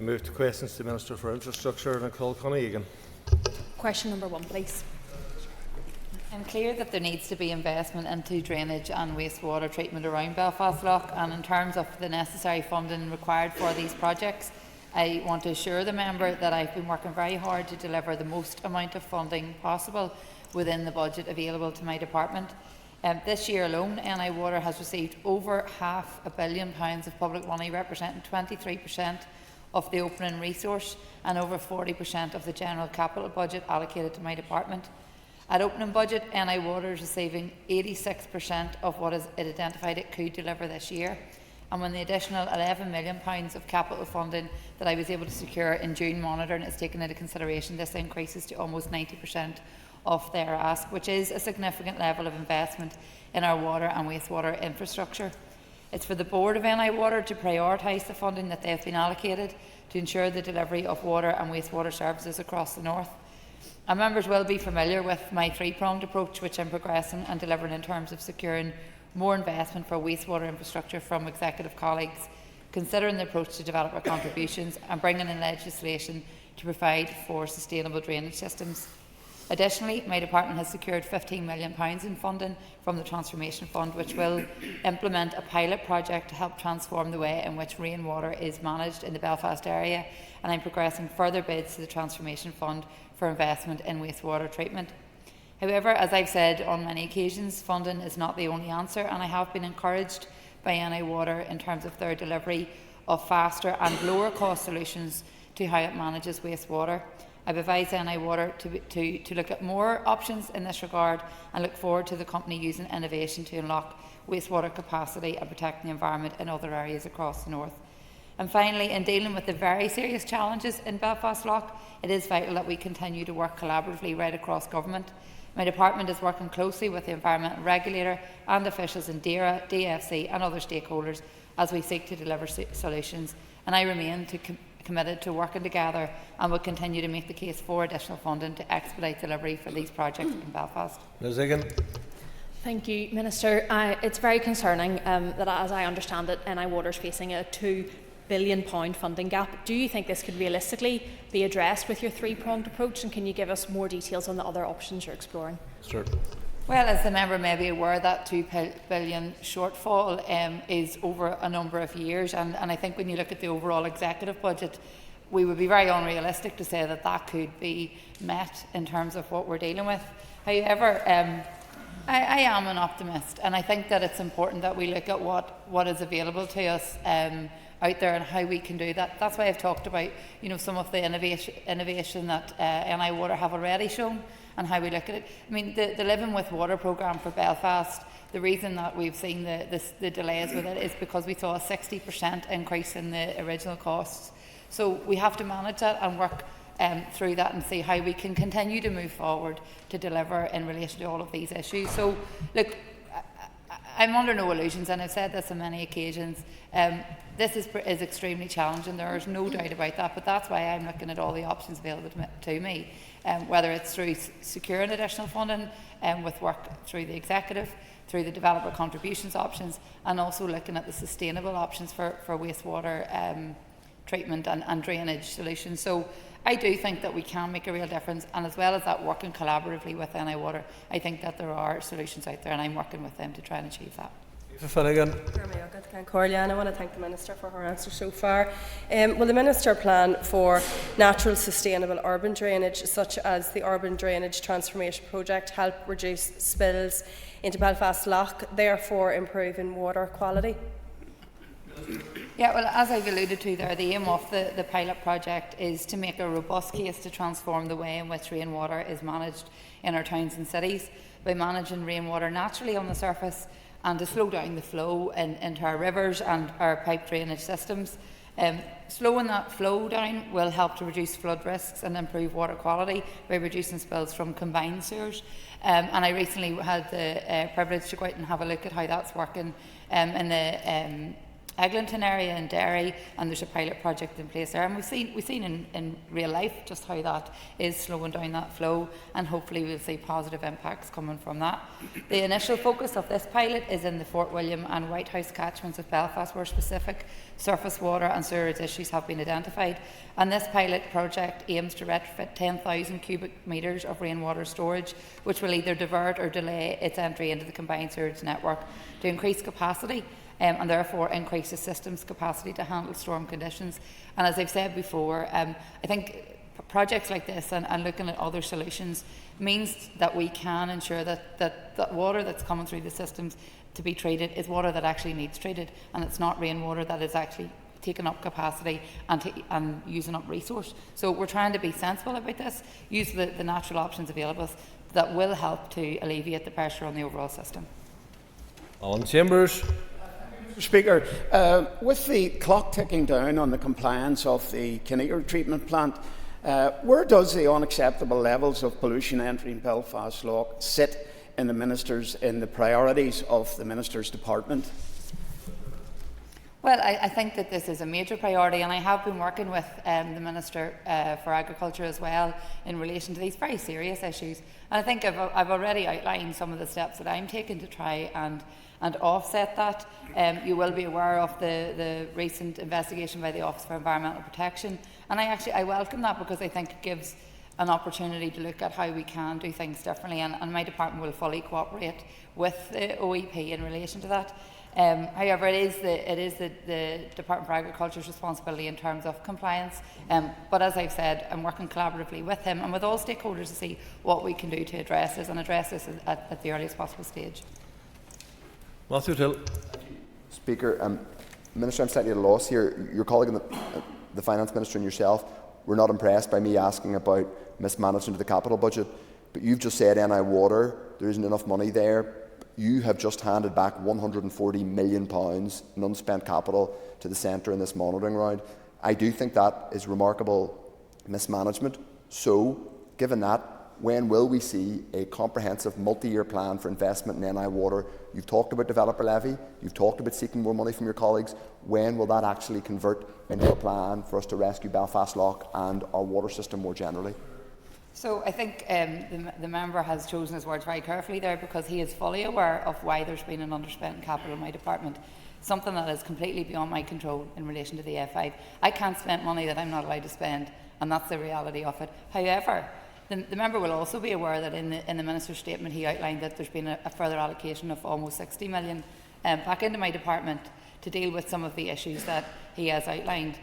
Move to questions to the Minister for Infrastructure, Nicole Connolly. Question number 1, please. I'm clear that there needs to be investment into drainage and wastewater treatment around Belfast Lough, and in terms of the necessary funding required for these projects, I want to assure the member that I've been working very hard to deliver the most amount of funding possible within the budget available to my department. This year alone, NI Water has received over £500 million of public money, representing 23% of the opening resource and over 40% of the general capital budget allocated to my department. At opening budget, NI Water is receiving 86% of what it identified it could deliver this year. And when the additional £11 million of capital funding that I was able to secure in June monitoring is taken into consideration, this increases to almost 90% of their ask, which is a significant level of investment in our water and wastewater infrastructure. It's for the Board of NI Water to prioritise the funding that they have been allocated to ensure the delivery of water and wastewater services across the North. Our members will be familiar with my three-pronged approach which I'm progressing and delivering in terms of securing more investment for wastewater infrastructure from executive colleagues, considering the approach to developer contributions and bringing in legislation to provide for sustainable drainage systems. Additionally, my department has secured £15 million in funding from the Transformation Fund, which will implement a pilot project to help transform the way in which rainwater is managed in the Belfast area, and I'm progressing further bids to the Transformation Fund for investment in wastewater treatment. However, as I've said on many occasions, funding is not the only answer, and I have been encouraged by NI Water in terms of their delivery of faster and lower cost solutions to how it manages wastewater. I've advised NI Water to look at more options in this regard and look forward to the company using innovation to unlock wastewater capacity and protect the environment in other areas across the North. And finally, in dealing with the very serious challenges in Belfast Lough, it is vital that we continue to work collaboratively right across government. My department is working closely with the environmental regulator and officials in DERA, DFC and other stakeholders as we seek to deliver solutions, and I remain committed to working together and will continue to make the case for additional funding to expedite delivery for these projects in Belfast. Ms. Egan. Thank you, Minister. It's very concerning that, as I understand it, NI Water is facing a £2 billion funding gap. Do you think this could realistically be addressed with your three-pronged approach, and can you give us more details on the other options you're exploring? Sure. Well, as the member may be aware, that £2 billion shortfall is over a number of years, and I think when you look at the overall executive budget, we would be very unrealistic to say that that could be met in terms of what we're dealing with. However, I am an optimist, and I think that it's important that we look at what is available to us out there and how we can do that. That's why I've talked about, some of the innovation that NI Water have already shown and how we look at it. I mean, the Living with Water programme for Belfast, the reason that we've seen the delays with it is because we saw a 60% increase in the original costs. So we have to manage that and work through that and see how we can continue to move forward to deliver in relation to all of these issues. So, look, I'm under no illusions, and I've said this on many occasions. This is extremely challenging, there is no doubt about that, but that's why I'm looking at all the options available to me, whether it's through securing additional funding, with work through the executive, through the developer contributions options, and also looking at the sustainable options for wastewater treatment and drainage solutions. So I do think that we can make a real difference, and as well as that, working collaboratively with NI Water, I think that there are solutions out there, and I'm working with them to try and achieve that. Finnegan. I want to thank the Minister for her answer so far. Will the Minister plan for natural sustainable urban drainage, such as the Urban Drainage Transformation Project, help reduce spills into Belfast Lough, therefore improving water quality? Yeah, well, as I've alluded to there, the aim of the pilot project is to make a robust case to transform the way in which rainwater is managed in our towns and cities by managing rainwater naturally on the surface and to slow down the flow into our rivers and our pipe drainage systems. Slowing that flow down will help to reduce flood risks and improve water quality by reducing spills from combined sewers. And I recently had the privilege to go out and have a look at how that's working in the Eglinton area in Derry, and there's a pilot project in place there, and we've seen in real life just how that is slowing down that flow, and hopefully we'll see positive impacts coming from that. The initial focus of this pilot is in the Fort William and White House catchments of Belfast, where specific surface water and sewerage issues have been identified, and this pilot project aims to retrofit 10,000 cubic metres of rainwater storage, which will either divert or delay its entry into the combined sewerage network to increase capacity and therefore increase the system's capacity to handle storm conditions. And as I've said before, I think projects like this and looking at other solutions means that we can ensure that water that's coming through the systems to be treated is water that actually needs treated, and it's not rainwater that is actually taking up capacity and using up resource. So we're trying to be sensible about this, use the natural options available that will help to alleviate the pressure on the overall system. Alan Chambers. Speaker, with the clock ticking down on the compliance of the Kinnear treatment plant, where does the unacceptable levels of pollution entering Belfast Lough sit in the priorities of the Minister's department? Well, I think that this is a major priority, and I have been working with the Minister for Agriculture as well in relation to these very serious issues. And I think I've already outlined some of the steps that I'm taking to try and offset that. You will be aware of the recent investigation by the Office for Environmental Protection, and I welcome that, because I think it gives an opportunity to look at how we can do things differently, and my department will fully cooperate with the OEP in relation to that. However, it is the Department for Agriculture's responsibility in terms of compliance, but as I've said, I'm working collaboratively with him and with all stakeholders to see what we can do to address this at the earliest possible stage. Matthew Till. Speaker, Minister, I'm slightly at a loss here. Your colleague and the Finance Minister and yourself were not impressed by me asking about mismanagement of the capital budget, but you've just said NI Water, there isn't enough money there. You have just handed back £140 million in unspent capital to the centre in this monitoring round. I do think that is remarkable mismanagement. So, given that, when will we see a comprehensive multi-year plan for investment in NI Water? You've talked about developer levy, you've talked about seeking more money from your colleagues. When will that actually convert into a plan for us to rescue Belfast Lough and our water system more generally? So I think the member has chosen his words very carefully there, because he is fully aware of why there's been an underspent capital in my department, something that is completely beyond my control in relation to the F5. I can't spend money that I'm not allowed to spend, and that's the reality of it. However, the member will also be aware that in the Minister's statement he outlined that there's been a further allocation of almost 60 million back into my department to deal with some of the issues that he has outlined.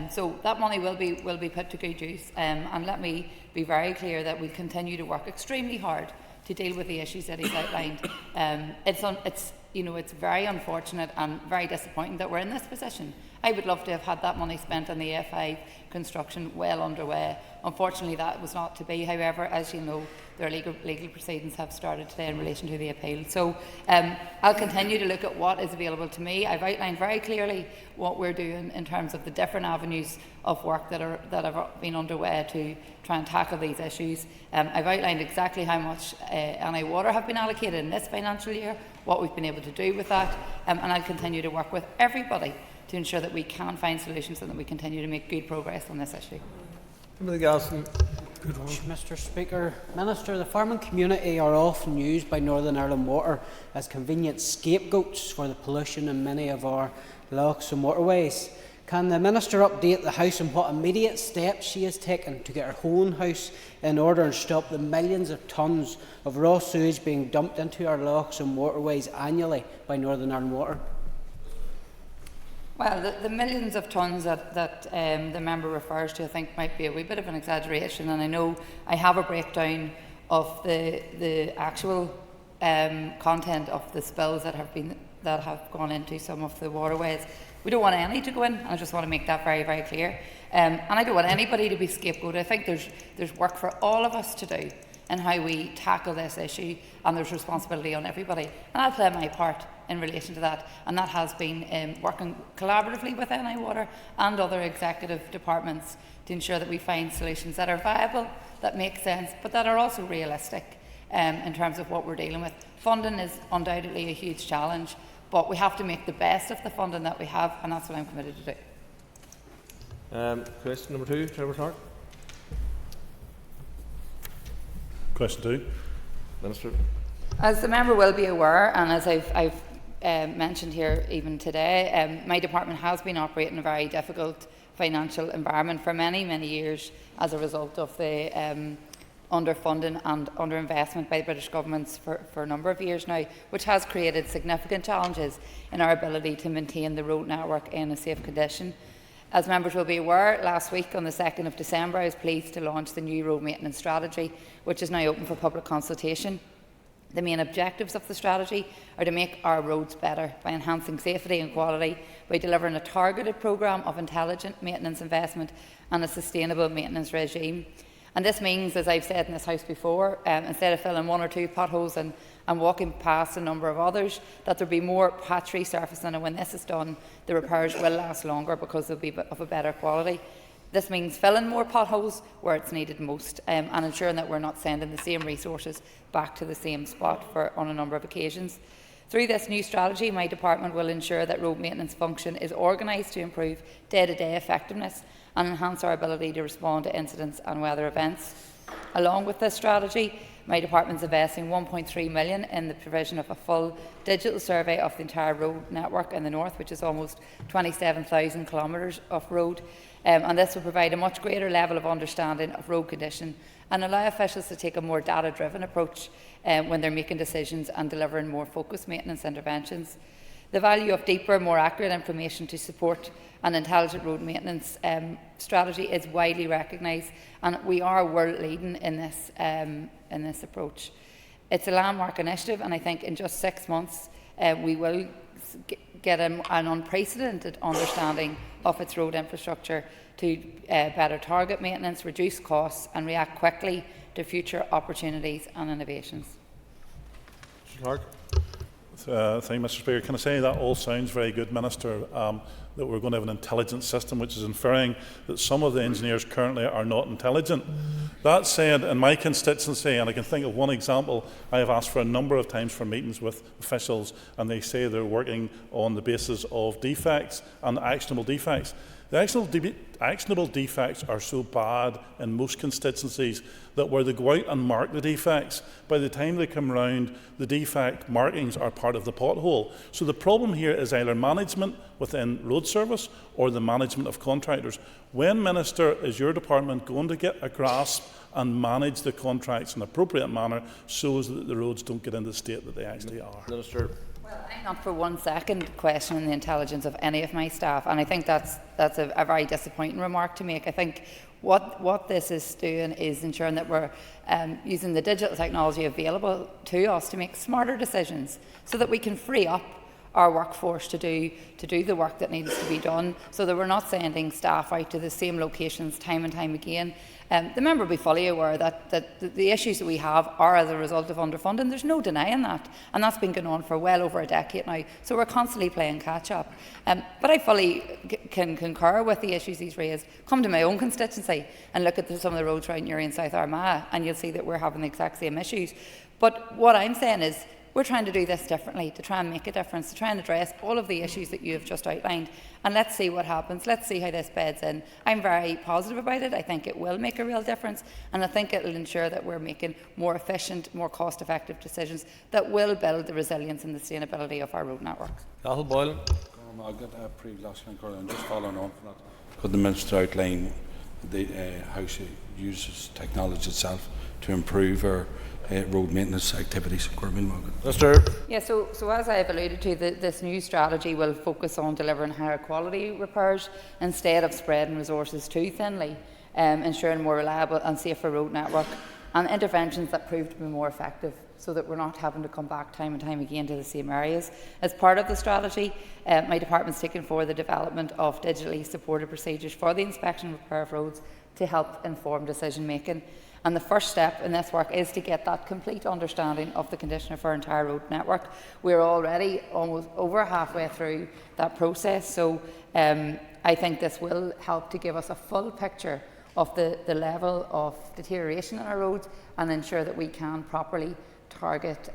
So that money will be put to good use, and let me be very clear that we continue to work extremely hard to deal with the issues that he's outlined. It's very unfortunate and very disappointing that we're in this position. I would love to have had that money spent on the A5 construction well underway. Unfortunately, that was not to be. However, as you know, their legal proceedings have started today in relation to the appeal. So I'll continue to look at what is available to me. I've outlined very clearly what we're doing in terms of the different avenues of work that have been underway to try and tackle these issues. I've outlined exactly how much NI Water have been allocated in this financial year, what we've been able to do with that, and I'll continue to work with everybody to ensure that we can find solutions and that we continue to make good progress on this issue. Mr. Speaker, Minister, the farming community are often used by Northern Ireland Water as convenient scapegoats for the pollution in many of our lochs and waterways. Can the Minister update the House on what immediate steps she has taken to get her own house in order and stop the millions of tonnes of raw sewage being dumped into our lochs and waterways annually by Northern Ireland Water? Well, the millions of tonnes that the member refers to, I think, might be a wee bit of an exaggeration, and I know I have a breakdown of the actual content of the spills that have gone into some of the waterways. We don't want any to go in, and I just want to make that very, very clear. And I don't want anybody to be scapegoated. I think there's work for all of us to do in how we tackle this issue, and there's responsibility on everybody. And I'll play my part in relation to that, and that has been working collaboratively with NI Water and other executive departments to ensure that we find solutions that are viable, that make sense, but that are also realistic in terms of what we're dealing with. Funding is undoubtedly a huge challenge, But we have to make the best of the funding that we have, and that's what I'm committed to do. Question number 2, Trevor Clark. Question 2. Minister. As the member will be aware, and as I've mentioned here even today, my department has been operating in a very difficult financial environment for many, many years as a result of the underfunding and underinvestment by the British governments for a number of years now, which has created significant challenges in our ability to maintain the road network in a safe condition. As members will be aware, last week on the 2nd of December I was pleased to launch the new road maintenance strategy, which is now open for public consultation. The main objectives of the strategy are to make our roads better by enhancing safety and quality, by delivering a targeted programme of intelligent maintenance investment and a sustainable maintenance regime. And this means, as I've said in this House before, instead of filling 1 or 2 potholes and walking past a number of others, that there will be more patch resurfacing, and when this is done, the repairs will last longer because they'll be of a better quality. This means filling more potholes where it's needed most, and ensuring that we're not sending the same resources back to the same spot on a number of occasions. Through this new strategy, my department will ensure that road maintenance function is organised to improve day-to-day effectiveness and enhance our ability to respond to incidents and weather events. Along with this strategy, my department is investing £1.3 million in the provision of a full digital survey of the entire road network in the north, which is almost 27,000 kilometres of road. And this will provide a much greater level of understanding of road condition and allow officials to take a more data-driven approach when they're making decisions and delivering more focused maintenance interventions. The value of deeper, more accurate information to support an intelligent road maintenance strategy is widely recognised, and we are world leading in this approach. It's a landmark initiative, and I think in just 6 months we will get an unprecedented understanding of its road infrastructure to better target maintenance, reduce costs and react quickly to future opportunities and innovations. Mr. Clark. Thank you, Mr. Speaker. Can I say that all sounds very good, Minister, that we're going to have an intelligent system, which is inferring that some of the engineers currently are not intelligent. That said, in my constituency, and I can think of one example, I have asked for a number of times for meetings with officials, and they say they're working on the basis of defects and actionable defects. The actionable defects are so bad in most constituencies that where they go out and mark the defects, by the time they come round, the defect markings are part of the pothole. So the problem here is either management within road service or the management of contractors. When, Minister, is your department going to get a grasp and manage the contracts in an appropriate manner so that the roads don't get into the state that they actually are? Minister. Well, I'm not for 1 second questioning the intelligence of any of my staff, and I think that's a very disappointing remark to make. I think what this is doing is ensuring that we're using the digital technology available to us to make smarter decisions so that we can free up our workforce to do the work that needs to be done, so that we're not sending staff out to the same locations time and time again. The member will be fully aware that the issues that we have are as a result of underfunding. There's no denying that, and that's been going on for well over a decade now, so we're constantly playing catch up. But I fully can concur with the issues he's raised. Come to my own constituency and look at some of the roads around Newry and South Armagh, and you'll see that we're having the exact same issues. But what I'm saying is, we're trying to do this differently, to try and make a difference, to try and address all of the issues that you have just outlined. And let's see what happens. Let's see how this beds in. I'm very positive about it. I think it will make a real difference. And I think it will ensure that we're making more efficient, more cost-effective decisions that will build the resilience and the sustainability of our road networks. Cathal Boylan. Just following on from that, could the Minister outline how she uses technology itself to improve our road maintenance activities? Minister. Yeah, so as I have alluded to, this new strategy will focus on delivering higher quality repairs instead of spreading resources too thinly, ensuring more reliable and safer road network and interventions that prove to be more effective, so that we're not having to come back time and time again to the same areas. As part of the strategy, my department's taken forward the development of digitally supported procedures for the inspection and repair of roads to help inform decision making. And the first step in this work is to get that complete understanding of the condition of our entire road network. We're already almost over halfway through that process, so I think this will help to give us a full picture of the level of deterioration in our roads and ensure that we can properly target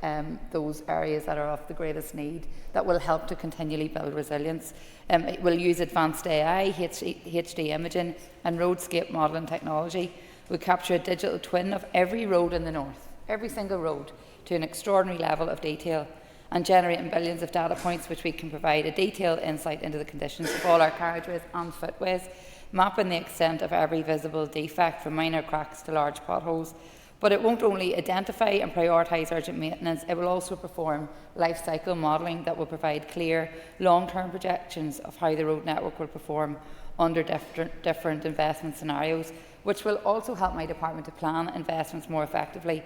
those areas that are of the greatest need, that will help to continually build resilience. It will use advanced AI, HD imaging and roadscape modelling technology. We'll capture a digital twin of every road in the north, every single road, to an extraordinary level of detail, and generating billions of data points which we can provide a detailed insight into the conditions of all our carriageways and footways, mapping the extent of every visible defect from minor cracks to large potholes. But it won't only identify and prioritise urgent maintenance, it will also perform life cycle modelling that will provide clear long-term projections of how the road network will perform under different investment scenarios, which will also help my department to plan investments more effectively,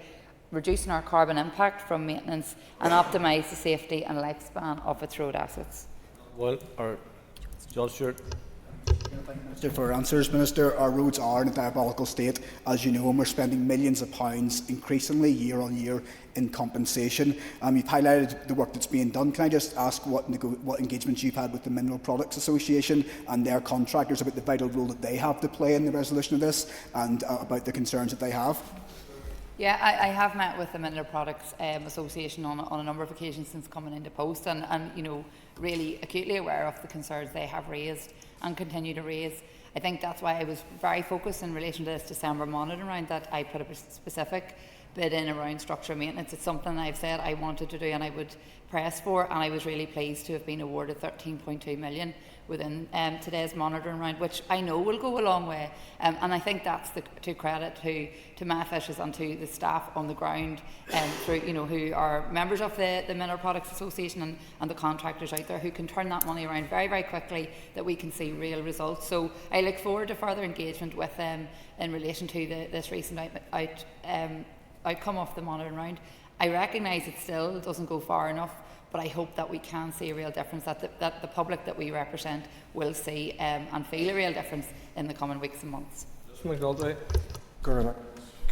reducing our carbon impact from maintenance and optimise the safety and lifespan of its road assets. Well, John Stewart. Thank you for your answers, Minister. Our roads are in a diabolical state, as you know, and we're spending millions of pounds increasingly year on year in compensation. You've highlighted the work that's being done. Can I just ask what engagements you've had with the Mineral Products Association and their contractors about the vital role that they have to play in the resolution of this, and about the concerns that they have? Yeah, I have met with the Mineral Products Association on a number of occasions since coming into post, and you know, really acutely aware of the concerns they have raised and continue to raise. I think that's why I was very focused in relation to this December monitoring round, that I put a specific bid in around structural maintenance. It's something I've said I wanted to do and I would press for, and I was really pleased to have been awarded 13.2 million within today's monitoring round, which I know will go a long way, and I think that's to credit to my officials and to the staff on the ground, through, you know, who are members of the Mineral Products Association and the contractors out there who can turn that money around very, very quickly, that we can see real results. So I look forward to further engagement with them in relation to this recent outcome of the monitoring round. I recognise it still doesn't go far enough, but I hope that we can see a real difference, that the public that we represent will see and feel a real difference in the coming weeks and months.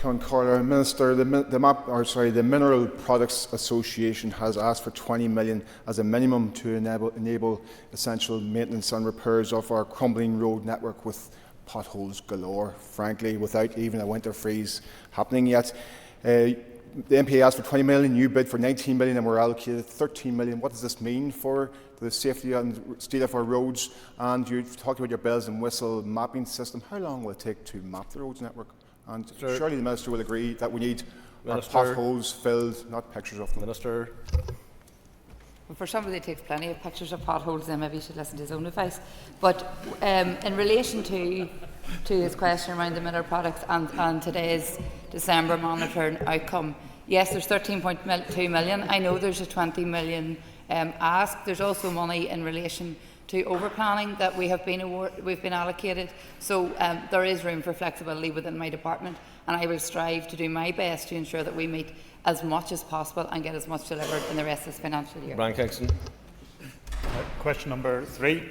Minister, the Mineral Products Association has asked for 20 million as a minimum to enable essential maintenance and repairs of our crumbling road network with potholes galore, frankly, without even a winter freeze happening yet. The MPA asked for 20 million, you bid for 19 million and we're allocated 13 million. What does this mean for the safety and state of our roads? And you talked about your bells and whistle mapping system. How long will it take to map the roads network? And surely the Minister will agree that we need our potholes filled, not pictures of them. Minister. Well, for somebody that takes plenty of pictures of potholes, then maybe he should listen to his own advice. But in relation to his question around the mineral products and today's December monitoring outcome, yes, there's 13.2 million. I know there's a 20 million ask. There's also money in relation to overplanning that we've been allocated. So there is room for flexibility within my department, and I will strive to do my best to ensure that we meet as much as possible and get as much delivered in the rest of this financial year. Brian Kingston. Question number 3.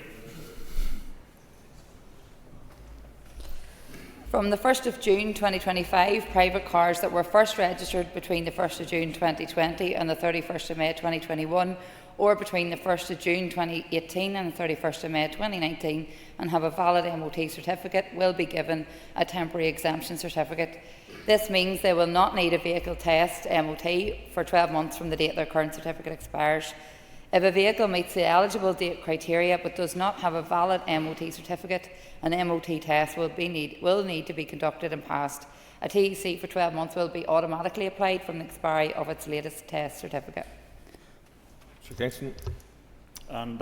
From the 1st of June 2025, private cars that were first registered between the 1st of June 2020 and the 31st of May 2021, or between the 1st of June 2018 and the 31st of May 2019, and have a valid MOT certificate, will be given a temporary exemption certificate. This means they will not need a vehicle test MOT for 12 months from the date their current certificate expires. If a vehicle meets the eligible date criteria but does not have a valid MOT certificate, an MOT test will need to be conducted and passed. A TEC for 12 months will be automatically applied from the expiry of its latest test certificate. Mr. Kingston. And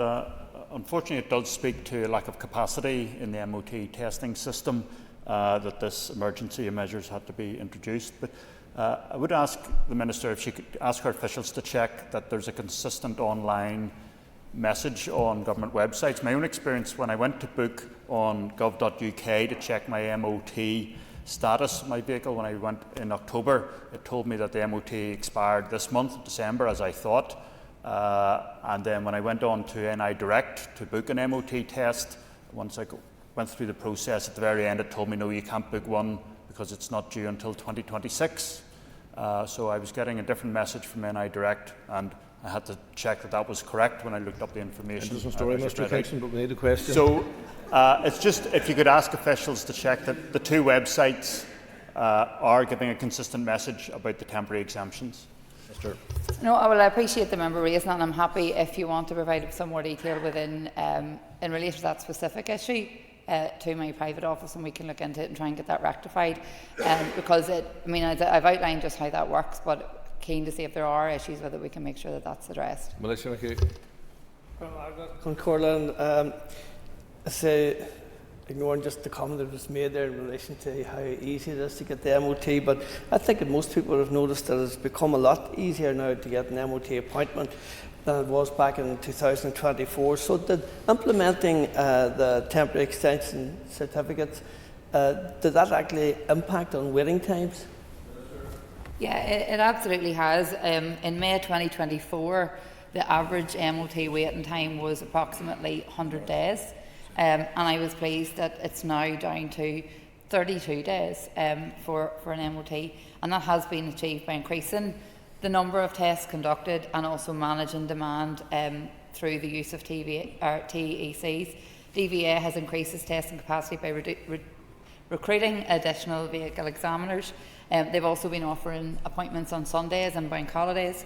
unfortunately, it does speak to a lack of capacity in the MOT testing system that this emergency measures had to be introduced. But I would ask the Minister if she could ask her officials to check that there's a consistent online message on government websites. My own experience when I went to book on gov.uk to check my MOT status of my vehicle when I went in October, it told me that the MOT expired this month, December, as I thought. And then when I went on to NI Direct to book an MOT test, once I went through the process, at the very end it told me, no, you can't book one because it's not due until 2026. So I was getting a different message from NI Direct, and I had to check that that was correct when I looked up the information. Interesting story, Mr. Kingston, but we need a question. So it's just if you could ask officials to check that the 2 websites are giving a consistent message about the temporary exemptions. Mr. No, well, I appreciate the member raising that, and I'm happy if you want to provide some more detail within in relation to that specific issue to my private office, and we can look into it and try and get that rectified. Because I've outlined just how that works, but keen to see if there are issues with it, we can make sure that that's addressed. Melissa McHugh. Concordia, I say, ignoring just the comment that was made there in relation to how easy it is to get the MOT, but I think that most people have noticed that it's become a lot easier now to get an MOT appointment than it was back in 2024. So did implementing the temporary extension certificates, did that actually impact on waiting times? Yeah, it absolutely has. In May 2024, the average MOT waiting time was approximately 100 days. And I was pleased that it's now down to 32 days for an MOT, and that has been achieved by increasing the number of tests conducted and also managing demand through the use of TECs. DVA has increased its testing capacity by recruiting additional vehicle examiners. They've also been offering appointments on Sundays and bank holidays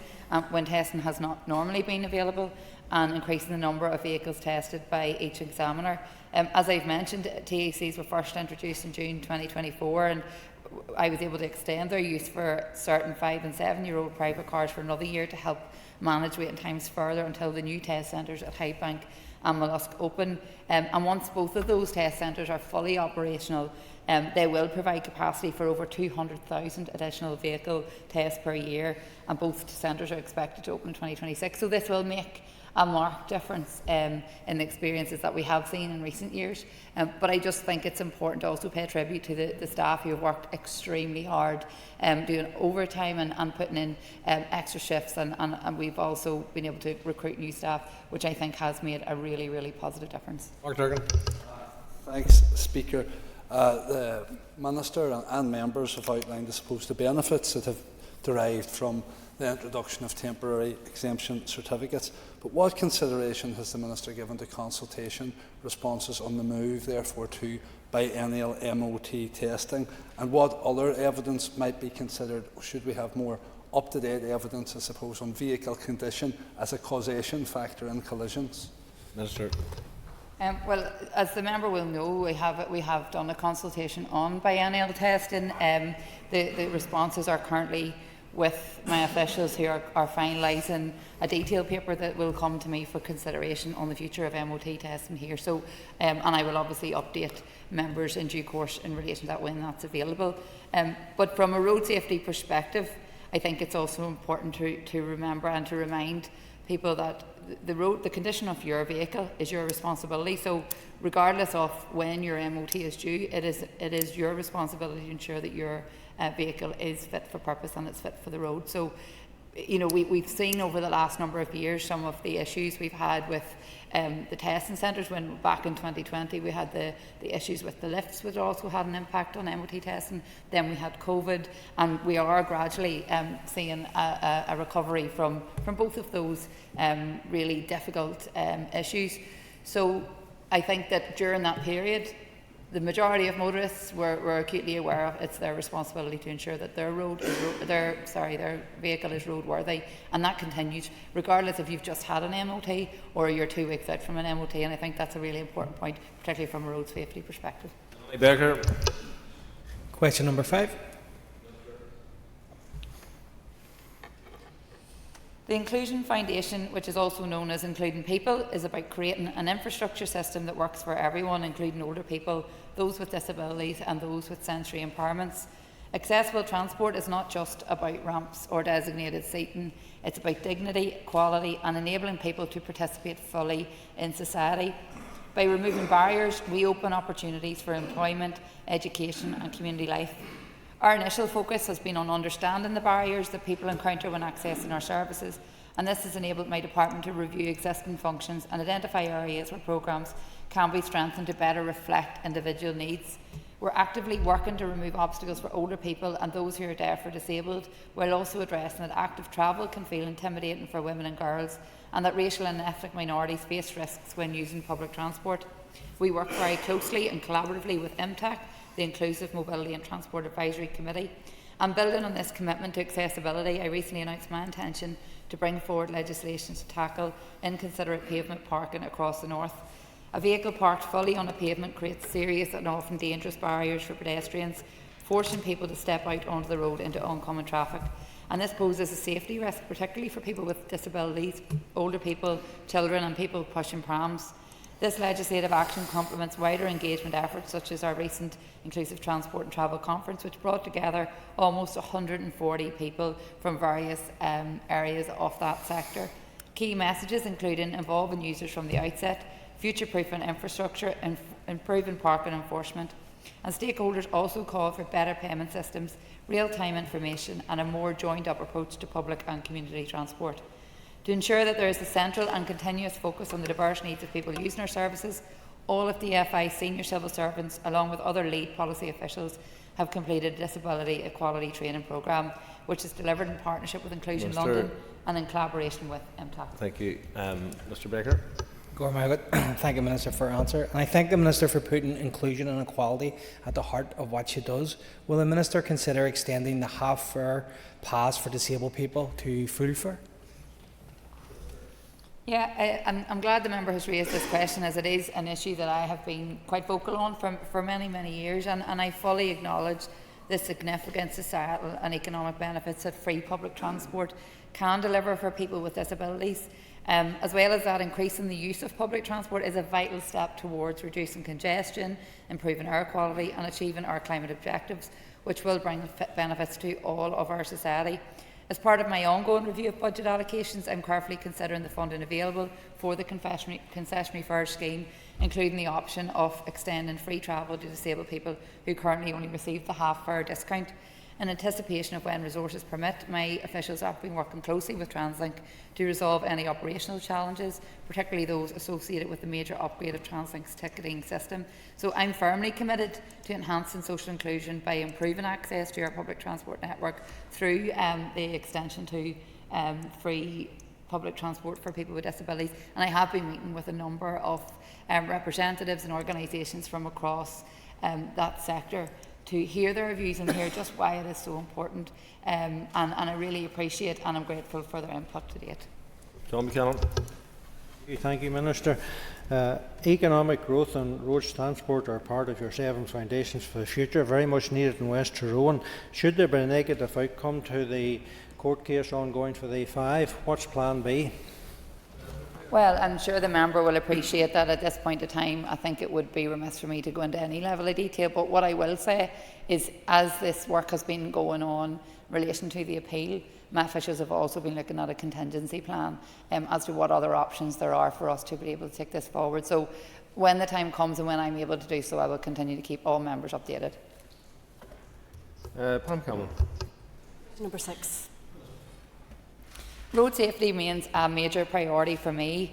when testing has not normally been available, and increasing the number of vehicles tested by each examiner. As I've mentioned, TECs were first introduced in June 2024, and I was able to extend their use for certain 5 and 7-year-old private cars for another year to help manage waiting times further until the new test centres at Highbank and Mollusk open. And once both of those test centres are fully operational, they will provide capacity for over 200,000 additional vehicle tests per year, and both centres are expected to open in 2026. So this will make a marked difference in the experiences that we have seen in recent years. But I just think it's important to also pay tribute to the staff who have worked extremely hard, doing overtime and putting in extra shifts, and we've also been able to recruit new staff, which I think has made a really, really positive difference. Mark Durgan. Thanks, Speaker. The Minister and members have outlined, I suppose, the benefits that have derived from the introduction of temporary exemption certificates. But what consideration has the Minister given to consultation responses on the move, therefore, to biennial MOT testing? And what other evidence might be considered? Should we have more up-to-date evidence, I suppose, on vehicle condition as a causation factor in collisions? Minister. Well, as the member will know, we have done a consultation on biennial testing. The responses are currently with my officials who are finalising a detailed paper that will come to me for consideration on the future of MOT testing here. So, and I will obviously update members in due course in relation to that when that's available. But from a road safety perspective, I think it's also important to remember and to remind people that the condition of your vehicle is your responsibility. So regardless of when your MOT is due, it is your responsibility to ensure that your vehicle is fit for purpose and it's fit for the road. So, you know, we've seen over the last number of years some of the issues we've had with the testing centres. When back in 2020 we had the issues with the lifts, which also had an impact on MOT testing. Then we had COVID, and we are gradually seeing a recovery from both of those really difficult issues. So I think that during that period, the majority of motorists were acutely aware of it's their responsibility to ensure that their vehicle is roadworthy, and that continues regardless if you've just had an MOT or you're 2 weeks out from an MOT. And I think that's a really important point, particularly from a road safety perspective. Becker. Question number 5. The Inclusion Foundation, which is also known as Including People, is about creating an infrastructure system that works for everyone, including older people, those with disabilities and those with sensory impairments. Accessible transport is not just about ramps or designated seating, it's about dignity, equality and enabling people to participate fully in society. By removing barriers, we open opportunities for employment, education and community life. Our initial focus has been on understanding the barriers that people encounter when accessing our services, and this has enabled my department to review existing functions and identify areas where programmes can be strengthened to better reflect individual needs. We're actively working to remove obstacles for older people and those who are deaf or disabled, while also addressing that active travel can feel intimidating for women and girls, and that racial and ethnic minorities face risks when using public transport. We work very closely and collaboratively with IMTAC, the Inclusive Mobility and Transport Advisory Committee, And building on this commitment to accessibility, I recently announced my intention to bring forward legislation to tackle inconsiderate pavement parking across the north. A vehicle parked fully on a pavement creates serious and often dangerous barriers for pedestrians, forcing people to step out onto the road into oncoming traffic. And this poses a safety risk, particularly for people with disabilities, older people, children and people pushing prams. This legislative action complements wider engagement efforts such as our recent Inclusive Transport and Travel Conference, which brought together almost 140 people from various areas of that sector. Key messages including involving users from the outset, future-proofing infrastructure and improving parking enforcement. And stakeholders also call for better payment systems, real-time information and a more joined-up approach to public and community transport. To ensure that there is a central and continuous focus on the diverse needs of people using our services, all of DFI's senior civil servants, along with other lead policy officials, have completed a disability equality training programme, which is delivered in partnership with Inclusion London and in collaboration with IMTAC. Thank you. Mr Baker. Thank you, Minister, for your answer. And I thank the Minister for putting inclusion and equality at the heart of what she does. Will the Minister consider extending the half-fare pass for disabled people to full fare? Yeah, I'm glad the member has raised this question, as it is an issue that I have been quite vocal on for many, many years, and I fully acknowledge the significant societal and economic benefits that free public transport can deliver for people with disabilities. As well as that, increasing the use of public transport is a vital step towards reducing congestion, improving air quality and achieving our climate objectives, which will bring benefits to all of our society. As part of my ongoing review of budget allocations, I'm carefully considering the funding available for the concessionary fare scheme, including the option of extending free travel to disabled people who currently only receive the half-fare discount. In anticipation of when resources permit, my officials have been working closely with TransLink to resolve any operational challenges, particularly those associated with the major upgrade of TransLink's ticketing system. So I'm firmly committed to enhancing social inclusion by improving access to our public transport network through the extension to free public transport for people with disabilities. And I have been meeting with a number of representatives and organisations from across that sector to hear their views and hear just why it is so important, and I really appreciate and I'm grateful for their input to date. John McKenna. Thank you, Minister. Economic growth and roads transport are part of your 7 foundations for the future, very much needed in West Tyrone. Should there be a negative outcome to the court case ongoing for the A5, what's plan B? Well, I'm sure the member will appreciate that at this point in time I think it would be remiss for me to go into any level of detail, but what I will say is, as this work has been going on in relation to the appeal, my officials have also been looking at a contingency plan as to what other options there are for us to be able to take this forward. So when the time comes and when I'm able to do so, I will continue to keep all members updated. Pam Cameron. Number 6. Road safety remains a major priority for me.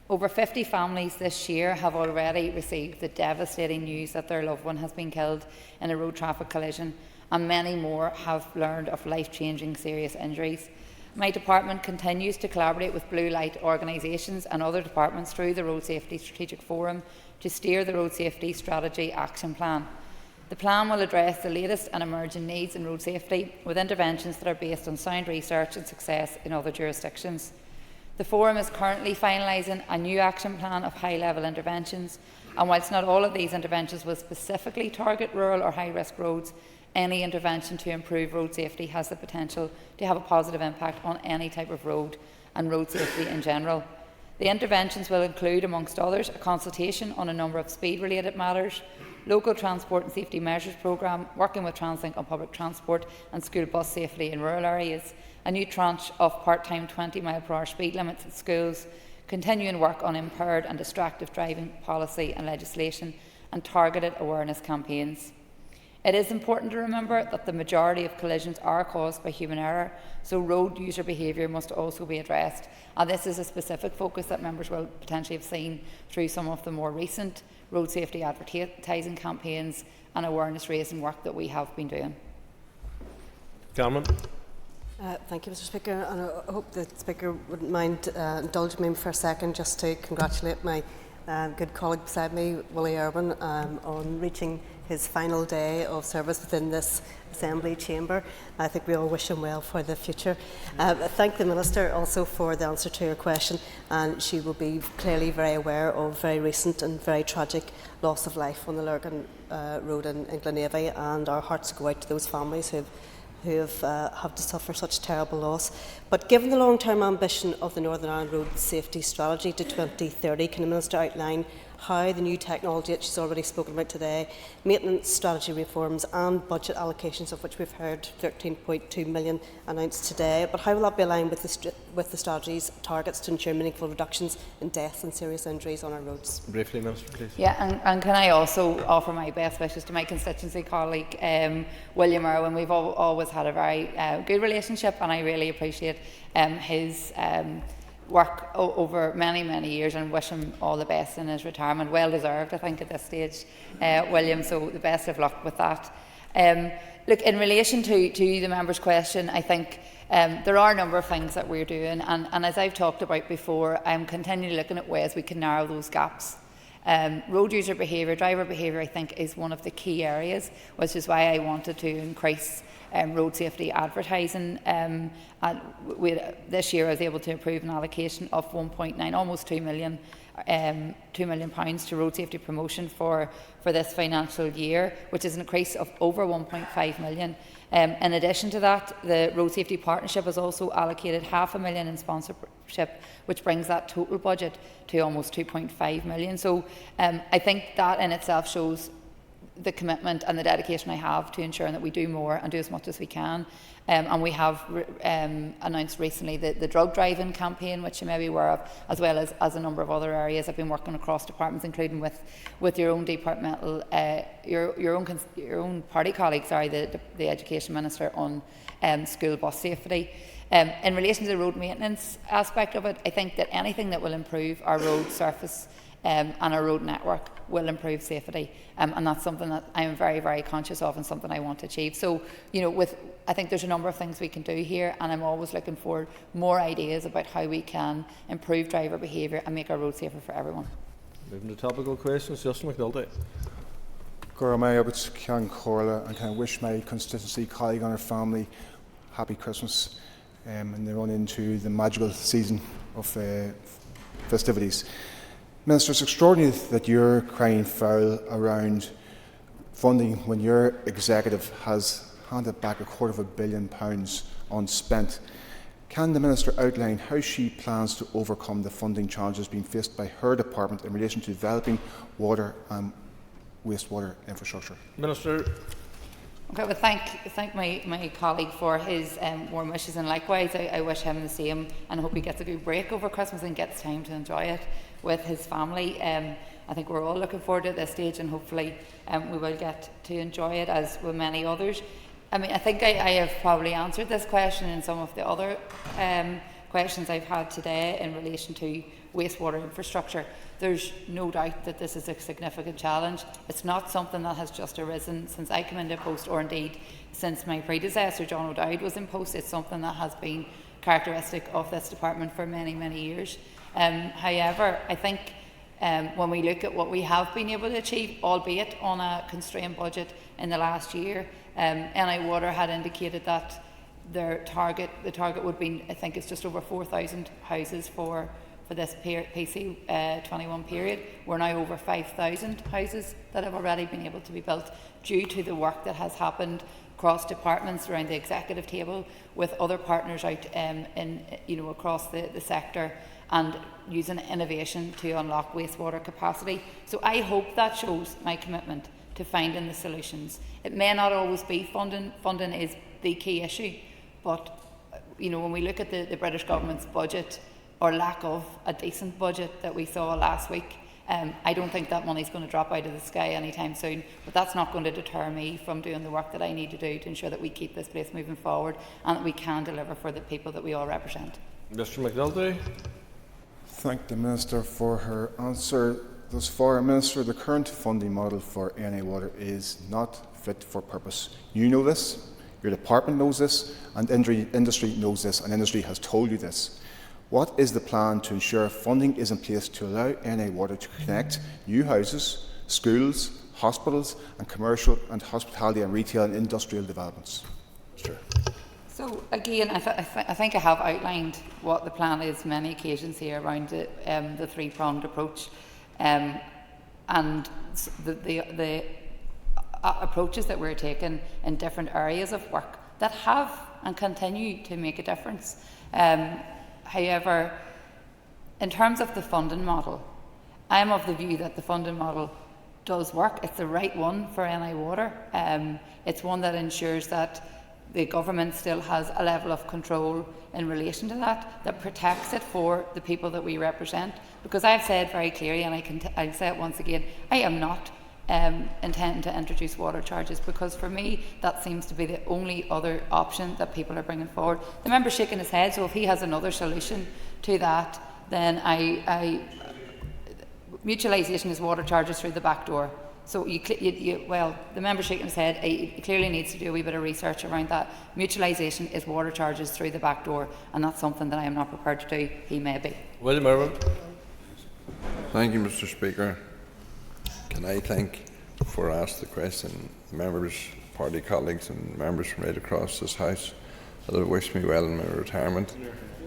Over 50 families this year have already received the devastating news that their loved one has been killed in a road traffic collision, and many more have learned of life-changing serious injuries. My department continues to collaborate with blue light organisations and other departments through the Road Safety Strategic Forum to steer the Road Safety Strategy Action Plan. The plan will address the latest and emerging needs in road safety, with interventions that are based on sound research and success in other jurisdictions. The Forum is currently finalising a new action plan of high-level interventions, and whilst not all of these interventions will specifically target rural or high-risk roads, any intervention to improve road safety has the potential to have a positive impact on any type of road and road safety in general. The interventions will include, amongst others, a consultation on a number of speed-related matters, local transport and safety measures programme, working with TransLink on public transport and school bus safety in rural areas, a new tranche of part-time 20-mile-per-hour speed limits at schools, continuing work on impaired and distracted driving policy and legislation, and targeted awareness campaigns. It is important to remember that the majority of collisions are caused by human error, so road user behaviour must also be addressed, and this is a specific focus that members will potentially have seen through some of the more recent road safety advertising campaigns and awareness raising work that we have been doing. Cameron. Thank you, Mr Speaker, and I hope the Speaker wouldn't mind indulging me for a second just to congratulate my good colleague beside me, Willie Irwin, on reaching his final day of service within this Assembly chamber. I think we all wish him well for the future. I thank the Minister also for the answer to your question, and she will be clearly very aware of very recent and very tragic loss of life on the Lurgan Road in Glenavy, and our hearts go out to those families who have to suffer such terrible loss. But given the long-term ambition of the Northern Ireland Road Safety Strategy to 2030, can the Minister outline how the new technology that she's already spoken about today, maintenance strategy reforms and budget allocations, of which we've heard 13.2 million announced today, but how will that be aligned with the strategy's targets to ensure meaningful reductions in deaths and serious injuries on our roads? Briefly, Minister, please. Yeah, and can I also offer my best wishes to my constituency colleague, William Irwin. We've always had a very good relationship, and I really appreciate his work over many years, and wish him all the best in his retirement. Well deserved, I think, at this stage, William, so the best of luck with that. Look, in relation to the member's question, I think there are a number of things that we're doing, and as I've talked about before, I'm continually looking at ways we can narrow those gaps. Road user behaviour, driver behaviour, I think, is one of the key areas, which is why I wanted to increase road safety advertising. This year I was able to approve an allocation of 1.9, almost £2 million to road safety promotion for this financial year, which is an increase of over 1.5 million. In addition to that, the Road Safety Partnership has also allocated £500,000 in sponsorship, which brings that total budget to almost 2.5 million. So I think that in itself shows the commitment and the dedication I have to ensuring that we do more and do as much as we can. And we have announced recently the drug driving campaign, which you may be aware of, as well as a number of other areas. I've been working across departments, including with your own departmental, your own party colleague, the Education Minister, on school bus safety. In relation to the road maintenance aspect of it, I think that anything that will improve our road surface and our road network will improve safety, and that's something that I am very conscious of and something I want to achieve. So, I think there's a number of things we can do here, and I'm always looking for more ideas about how we can improve driver behaviour and make our roads safer for everyone. Moving to topical questions, Justin McNulty. And can I wish my constituency colleague and her family happy Christmas, and they run into the magical season of festivities. Minister, it's extraordinary that you're crying foul around funding when your executive has handed back £250 million unspent. Can the Minister outline how she plans to overcome the funding challenges being faced by her department in relation to developing water and wastewater infrastructure? Minister. Okay, well, thank my colleague for his warm wishes, and likewise I wish him the same, and I hope he gets a good break over Christmas and gets time to enjoy it with his family. I think we're all looking forward to this stage, and hopefully we will get to enjoy it, as with many others. I mean, I think I have probably answered this question in some of the other questions I've had today in relation to wastewater infrastructure. There's no doubt that this is a significant challenge. It's not something that has just arisen since I came into post, or indeed since my predecessor John O'Dowd was in post. It's something that has been characteristic of this department for many years. However, I think when we look at what we have been able to achieve, albeit on a constrained budget in the last year, NI Water had indicated that the target would be, I think it's just over 4,000 houses for this PC 21 period. We're now over 5,000 houses that have already been able to be built due to the work that has happened across departments around the executive table with other partners out across the sector, and using innovation to unlock wastewater capacity. So I hope that shows my commitment to finding the solutions. It may not always be funding. Funding is the key issue, but when we look at the British government's budget, or lack of a decent budget that we saw last week, I don't think that money's going to drop out of the sky anytime soon, but that's not going to deter me from doing the work that I need to do to ensure that we keep this place moving forward and that we can deliver for the people that we all represent. Mr McNulty. Thank the Minister for her answer. Thus far, Minister, the current funding model for NI Water is not fit for purpose. You know this, your department knows this, and industry knows this, and industry has told you this. What is the plan to ensure funding is in place to allow NI Water to connect new houses, schools, hospitals and commercial and hospitality and retail and industrial developments. Mr. So again, I think I have outlined what the plan is many occasions here around the three-pronged approach, and the approaches that we're taking in different areas of work that have and continue to make a difference. However, in terms of the funding model, I am of the view that the funding model does work. It's the right one for NI Water. It's one that ensures that the government still has a level of control in relation to that protects it for the people that we represent. Because I've said very clearly, and I'll say it once again, I am not intending to introduce water charges, because for me that seems to be the only other option that people are bringing forward. The member's shaking his head, so if he has another solution to that, then mutualisation is water charges through the back door. So well, the member shaking his head, he clearly needs to do a wee bit of research around that. Mutualisation is water charges through the back door, and that's something that I am not prepared to do. He may be. William Irwin. Thank you, Mr. Speaker. Can I thank, before I ask the question, members, party colleagues and members from right across this House that have wished me well in my retirement.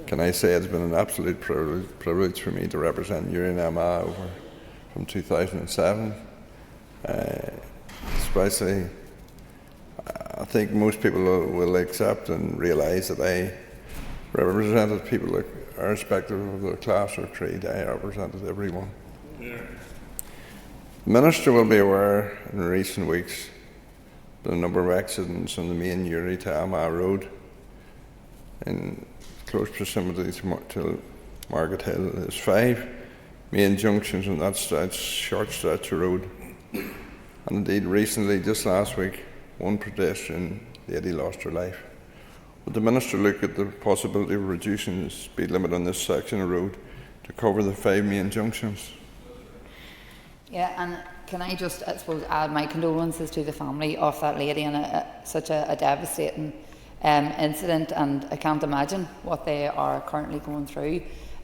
Can I say it's been an absolute privilege for me to represent Urian MA over from 2007. Especially, I think most people will accept and realise that I represented people irrespective of their class or creed. I represented everyone. Yeah. The Minister will be aware in recent weeks the number of accidents on the main Uri to Armagh Road in close proximity to Market Hill. There's 5 main junctions on that short stretch of road. And indeed, recently, just last week, one pedestrian lady lost her life. Would the Minister look at the possibility of reducing the speed limit on this section of road to cover the 5 main junctions? Yeah, and can I just, I suppose, add my condolences to the family of that lady and such a devastating incident, and I can't imagine what they are currently going through.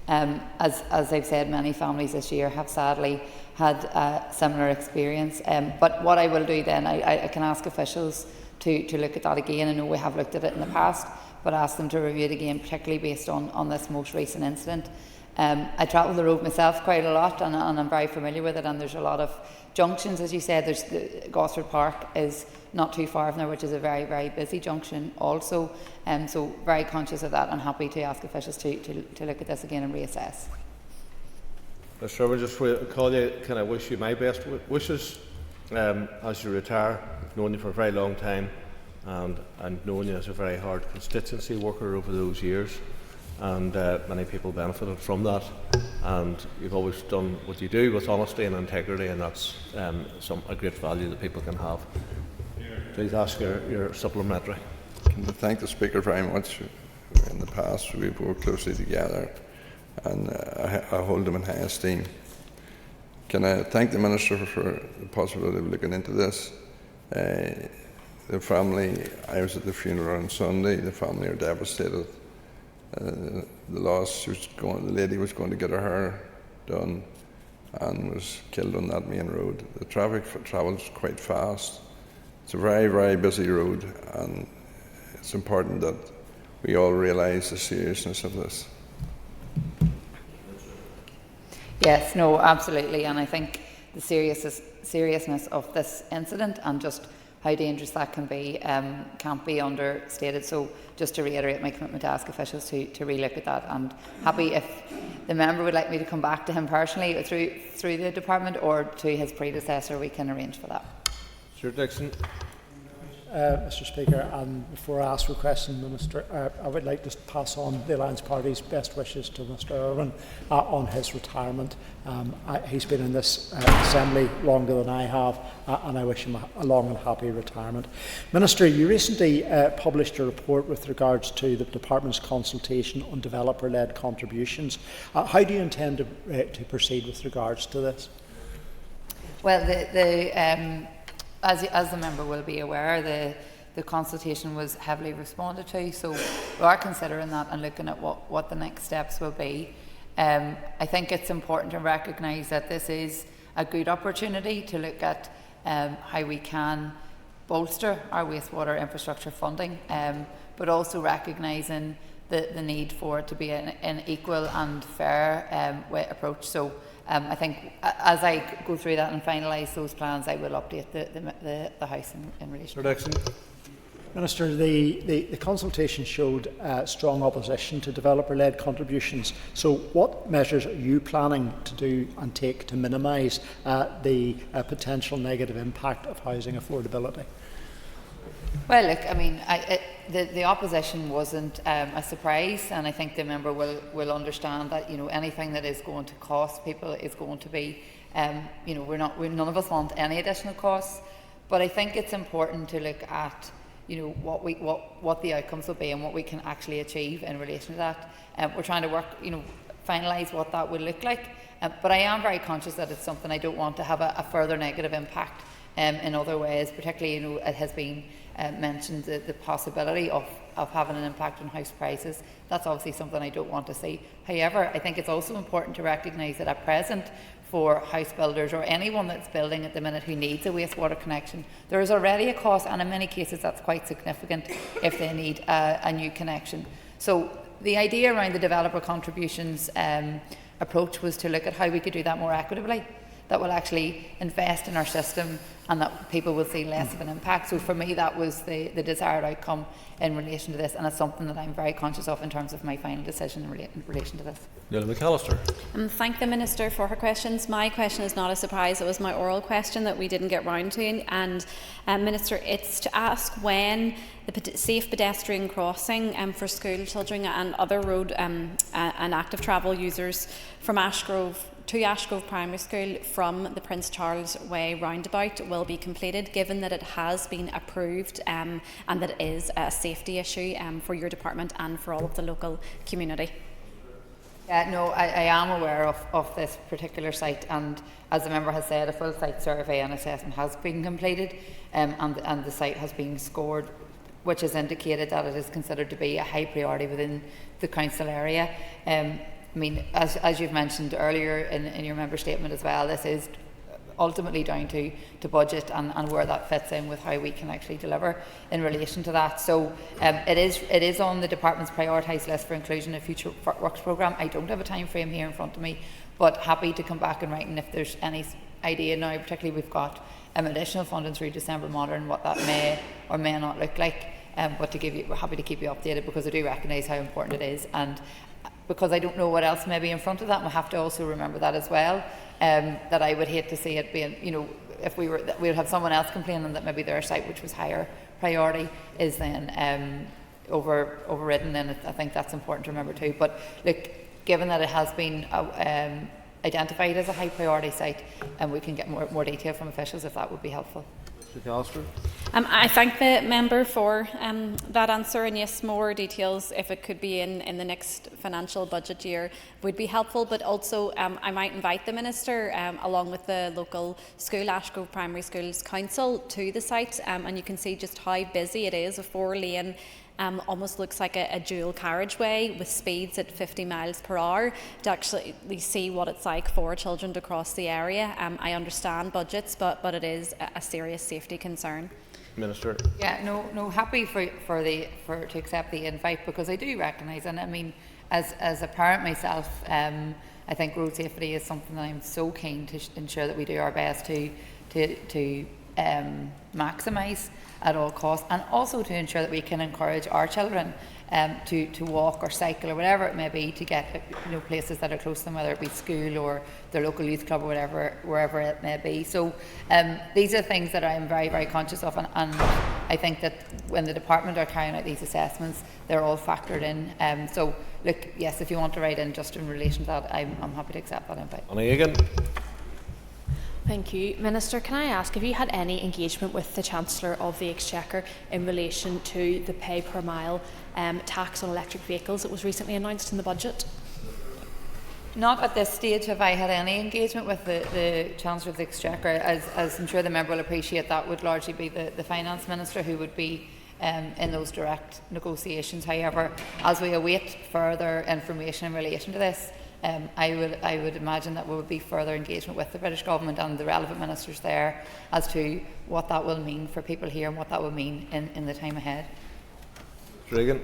As I've said, many families this year have sadly had a similar experience. But what I will do then, I can ask officials to look at that again. I know we have looked at it in the past, but ask them to review it again, particularly based on this most recent incident. I travel the road myself quite a lot, and I'm very familiar with it, and there's a lot of junctions, as you said. There's Gosford Park is not too far from there, which is a very, very busy junction also. So very conscious of that, and happy to ask officials to look at this again and reassess. Mr. Chairman, just for a call you, can I wish you my best wishes as you retire. I've known you for a very long time, and known you as a very hard constituency worker over those years, and many people benefited from that, and you've always done what you do with honesty and integrity, and that's a great value that people can have. Please ask your supplementary. Can I thank the Speaker very much. In the past we've worked closely together, and I hold him in high esteem. Can I thank the Minister for the possibility of looking into this? The family, I was at the funeral on Sunday, the family are devastated. The loss, the lady was going to get her hair done and was killed on that main road. The traffic travels quite fast. It's a very, very busy road, and it's important that we all realise the seriousness of this. Yes, no, absolutely, and I think the seriousness of this incident and just how dangerous that can be can't be understated. So just to reiterate my commitment to ask officials to relook at that, and happy if the member would like me to come back to him personally through the department or to his predecessor, we can arrange for that. Sir Dixon. Mr. Speaker, and before I ask for a question, Minister, I would like to pass on the Alliance Party's best wishes to Mr. Irwin on his retirement. He's been in this Assembly longer than I have, and I wish him a long and happy retirement. Minister, you recently published a report with regards to the Department's consultation on developer-led contributions. How do you intend to proceed with regards to this? Well, as the member will be aware, the consultation was heavily responded to, so we are considering that and looking at what the next steps will be. I think it's important to recognise that this is a good opportunity to look at how we can bolster our wastewater infrastructure funding, but also recognising the need for it to be an equal and fair approach. So I think as I go through that and finalise those plans, I will update the House in relation. Dixon. Minister, the consultation showed strong opposition to developer-led contributions. So what measures are you planning to do and take to minimise the potential negative impact of housing affordability? Well, look, I mean, the opposition wasn't a surprise, and I think the member will understand that, you know, anything that is going to cost people is going to be, you know, none of us want any additional costs, but I think it's important to look at, you know, what the outcomes will be and what we can actually achieve in relation to that. We're trying to work, you know, finalise what that would look like, but I am very conscious that it's something I don't want to have a further negative impact in other ways, particularly, you know, it has been mentioned the possibility of having an impact on house prices. That's obviously something I don't want to see. However, I think it's also important to recognise that at present, for house builders or anyone that's building at the minute who needs a wastewater connection, there is already a cost, and in many cases that's quite significant if they need a new connection. So the idea around the developer contributions approach was to look at how we could do that more equitably, that will actually invest in our system and that people will see less of an impact. So for me, that was the desired outcome in relation to this, and it's something that I'm very conscious of in terms of my final decision in relation to this. Neil McAllister. Thank the Minister for her questions. My question is not a surprise. It was my oral question that we didn't get round to. And Minister, it's to ask when the safe pedestrian crossing for school children and other road and active travel users from Ashgrove to Ashgrove Primary School from the Prince Charles Way roundabout will be completed, given that it has been approved and that it is a safety issue for your department and for all of the local community. No, I am aware of this particular site, and as the member has said, a full site survey and assessment has been completed, and the site has been scored, which has indicated that it is considered to be a high priority within the council area. I mean, as you've mentioned earlier in your member statement as well, this is ultimately down to budget and where that fits in with how we can actually deliver in relation to that. So it is on the department's prioritised list for inclusion in future works programme. I don't have a time frame here in front of me, but happy to come back in writing if there's any idea now. Particularly, we've got additional funding through December Modern, what that may or may not look like. But we're happy to keep you updated, because I do recognise how important it is, and because I don't know what else may be in front of that, and we have to also remember that as well. That I would hate to see it being, you know, if we would have someone else complaining that maybe their site, which was higher priority, is then overridden. Then I think that's important to remember too. But look, given that it has been identified as a high priority site, and we can get more detail from officials if that would be helpful. I thank the member for that answer, and yes, more details, if it could be in the next financial budget year, would be helpful. But also I might invite the Minister along with the local school, Ashgrove Primary Schools Council, to the site, and you can see just how busy it is. A 4-lane almost looks like a dual carriageway with speeds at 50 miles per hour, to actually see what it's like for children to cross the area. I understand budgets, but it is a serious safety concern. Minister. Yeah, no, happy to accept the invite, because I do recognise, and I mean, as a parent myself, I think road safety is something that I'm so keen to ensure that we do our best to maximise at all costs, and also to ensure that we can encourage our children to walk or cycle or whatever it may be to get, you know, places that are close to them, whether it be school or their local youth club or wherever it may be. So these are things that I'm very, very conscious of, and I think that when the department are carrying out these assessments, they're all factored in. So look, yes, if you want to write in just in relation to that, I'm happy to accept that invite. Anna Egan. Thank you. Minister, can I ask, have you had any engagement with the Chancellor of the Exchequer in relation to the pay per mile tax on electric vehicles that was recently announced in the budget? Not at this stage have I had any engagement with the Chancellor of the Exchequer. As I'm sure the member will appreciate, that would largely be the Finance Minister who would be in those direct negotiations. However, as we await further information in relation to this, I would imagine that there would be further engagement with the British Government and the relevant ministers there as to what that will mean for people here and what that will mean in the time ahead. Regan.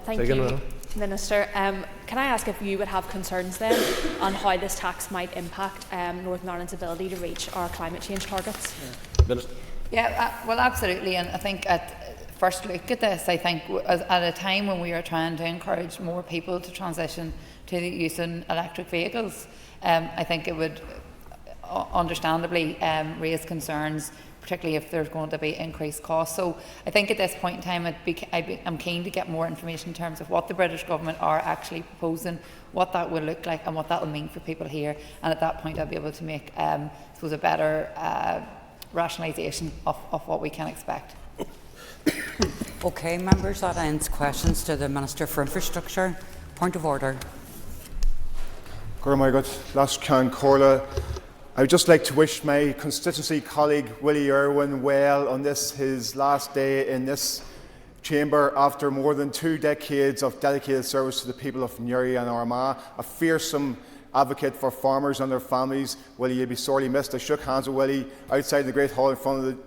Thank you, Minister. Can I ask if you would have concerns then on how this tax might impact Northern Ireland's ability to reach our climate change targets? Minister. Yeah, well, absolutely. And I think at first look at this, I think at a time when we are trying to encourage more people to transition to the use of electric vehicles, I think it would understandably raise concerns, particularly if there's going to be increased costs. So I think at this point in time I'm keen to get more information in terms of what the British Government are actually proposing, what that will look like and what that will mean for people here, and at that point I'll be able to make I suppose a better rationalisation of what we can expect. Okay, members, that ends questions to the Minister for Infrastructure. Point of order. I would just like to wish my constituency colleague Willie Irwin well on his last day in this chamber after more than 2 decades of dedicated service to the people of Newry and Armagh. A fearsome advocate for farmers and their families. Willie, you'll be sorely missed. I shook hands with Willie outside the Great Hall in front of the